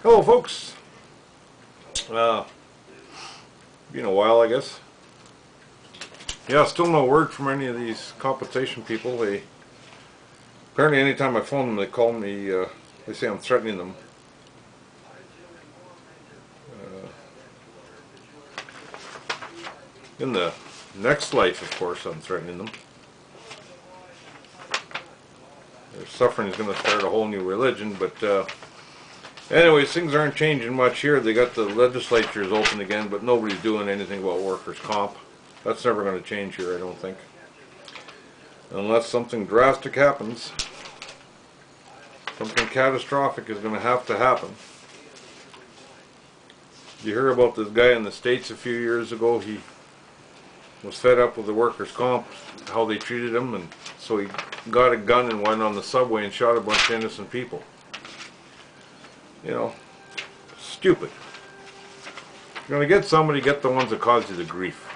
Hello folks, been a while I guess. Yeah, still no word from any of these compensation people. They apparently anytime I phone them they call me, they say I'm threatening them. In the next life, of course, I'm threatening them. Their suffering is going to start a whole new religion, but anyways, things aren't changing much here. They got the legislatures open again, but nobody's doing anything about workers' comp. That's never going to change here, I don't think. Unless something drastic happens. Something catastrophic is going to happen. You hear about this guy in the States a few years ago. He was fed up with the workers' comp, how they treated him, and so he got a gun and went on the subway and shot a bunch of innocent people. You know, stupid. If you're going to get somebody, get the ones that cause you the grief.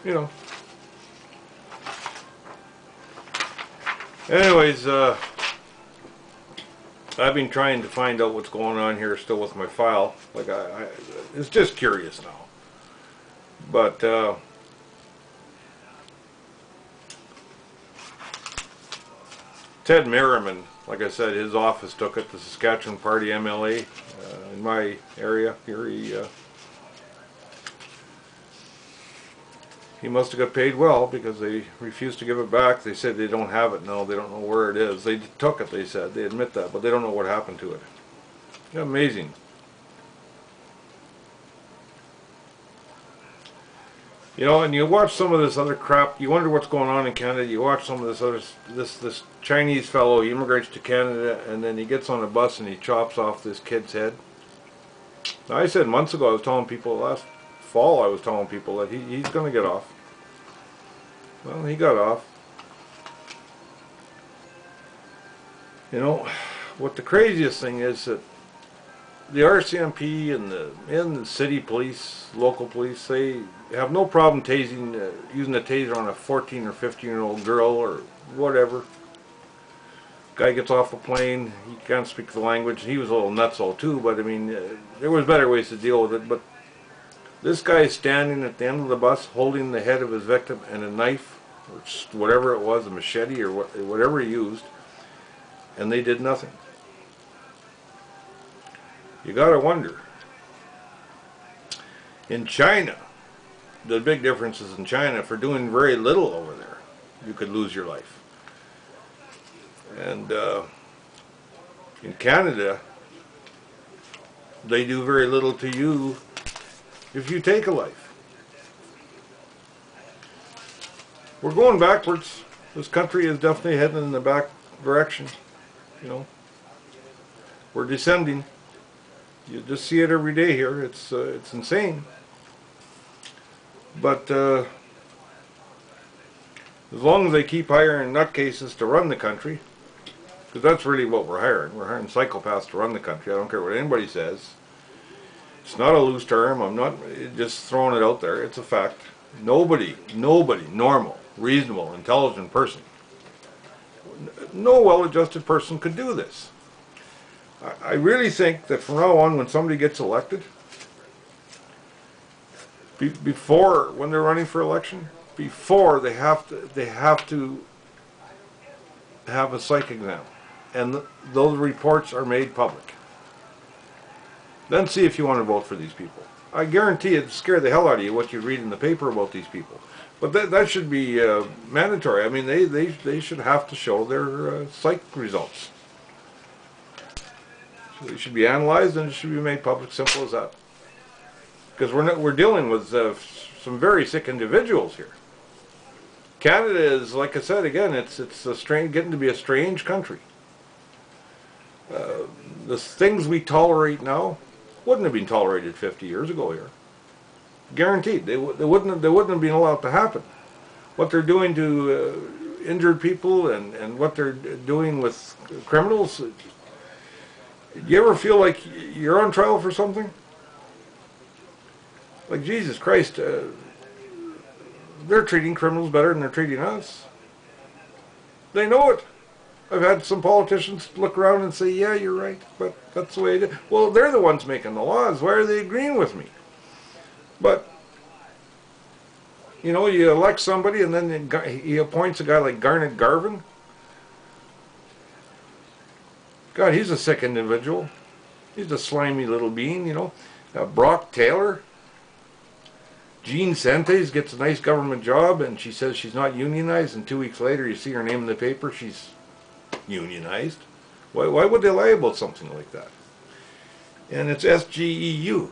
You know. Anyways, I've been trying to find out what's going on here still with my file. Like, it's just curious now. But, Ted Merriman, like I said, his office took it, the Saskatchewan Party MLA in my area here. He must have got paid well because they refused to give it back. They said they don't have it now. They don't know where it is. They took it, they said. They admit that, but they don't know what happened to it. Amazing. You know, and you watch some of this other crap, you wonder what's going on in Canada. You watch some of this other, this Chinese fellow, he immigrates to Canada, and then he gets on a bus and he chops off this kid's head. Now, I said months ago, I was telling people, last fall I was telling people that he's going to get off. Well, he got off. You know, what the craziest thing is that the RCMP and the city police, local police, they have no problem tasing, using a taser on a 14 or 15-year-old girl or whatever. Guy gets off a plane, he can't speak the language. He was a little nutso too, but I mean, there was better ways to deal with it. But this guy is standing at the end of the bus holding the head of his victim and a knife, or whatever it was, a machete or whatever he used, and they did nothing. You gotta wonder. In China, the big difference is in China, for doing very little over there, you could lose your life. And in Canada, they do very little to you if you take a life. We're going backwards. This country is definitely heading in the back direction. You know, we're descending. You just see it every day here. It's insane. But as long as they keep hiring nutcases to run the country, because that's really what we're hiring. We're hiring psychopaths to run the country. I don't care what anybody says. It's not a loose term. I'm not just throwing it out there. It's a fact. Nobody, normal, reasonable, intelligent person, no well-adjusted person could do this. I really think that from now on, when somebody gets elected, before, when they're running for election, before they have to have a psych exam, and those reports are made public. Then see if you want to vote for these people. I guarantee it'd scare the hell out of you what you read in the paper about these people. But that should be mandatory. I mean, they should have to show their psych results. So they should be analyzed and it should be made public. Simple as that. Because we're dealing with some very sick individuals here. Canada is, like I said again, it's getting to be a strange country. The things we tolerate now wouldn't have been tolerated 50 years ago here. Guaranteed, they wouldn't have been allowed to happen. What they're doing to injured people and what they're doing with criminals. Do you ever feel like you're on trial for something? Like, Jesus Christ, they're treating criminals better than they're treating us. They know it. I've had some politicians look around and say, yeah, you're right, but that's the way it is. Well, they're the ones making the laws. Why are they agreeing with me? But, you know, you elect somebody and then he appoints a guy like Garnet Garvin. God, he's a sick individual. He's a slimy little bean, you know. Brock Taylor. Jean Sentes gets a nice government job and she says she's not unionized, and 2 weeks later you see her name in the paper, she's unionized. Why would they lie about something like that? And it's SGEU.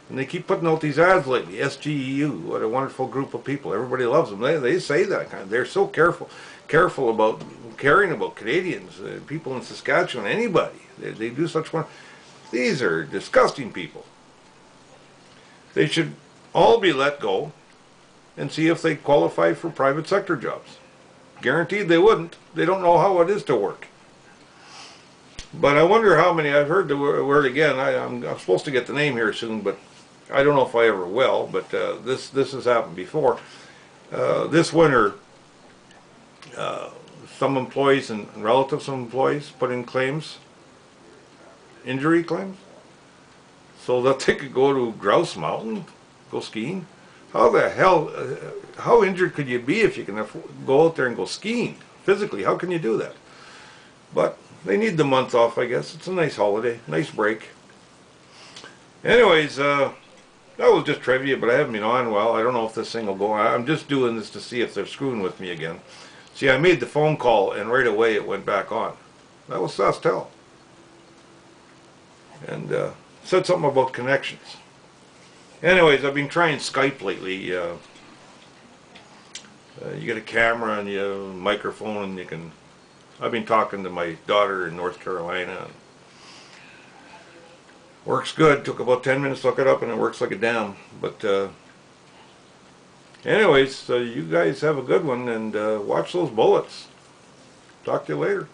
And they keep putting out these ads lately. SGEU, what a wonderful group of people. Everybody loves them. They say that kind of. They're so careful about caring about Canadians, people in Saskatchewan, anybody. They do such one. These are disgusting people. They should all be let go and see if they qualify for private sector jobs. Guaranteed they wouldn't. They don't know how it is to work. But I wonder how many, I've heard the word again, I'm supposed to get the name here soon, but I don't know if I ever will, but this has happened before. This winter, some employees and relatives of employees put in claims, injury claims, so that they could go to Grouse Mountain, go skiing. How the hell, how injured could you be if you can go out there and go skiing? Physically, how can you do that? But they need the month off, I guess. It's a nice holiday, nice break. Anyways, that was just trivia, but I haven't been on well. I don't know if this thing will go on. I'm just doing this to see if they're screwing with me again. See, I made the phone call, and right away it went back on. That was Sastel. And said something about connections. Anyways, I've been trying Skype lately. You get a camera and you have a microphone, and you can... I've been talking to my daughter in North Carolina. And works good. Took about 10 minutes to look it up, and it works like a damn. But anyways, you guys have a good one, and watch those bullets. Talk to you later.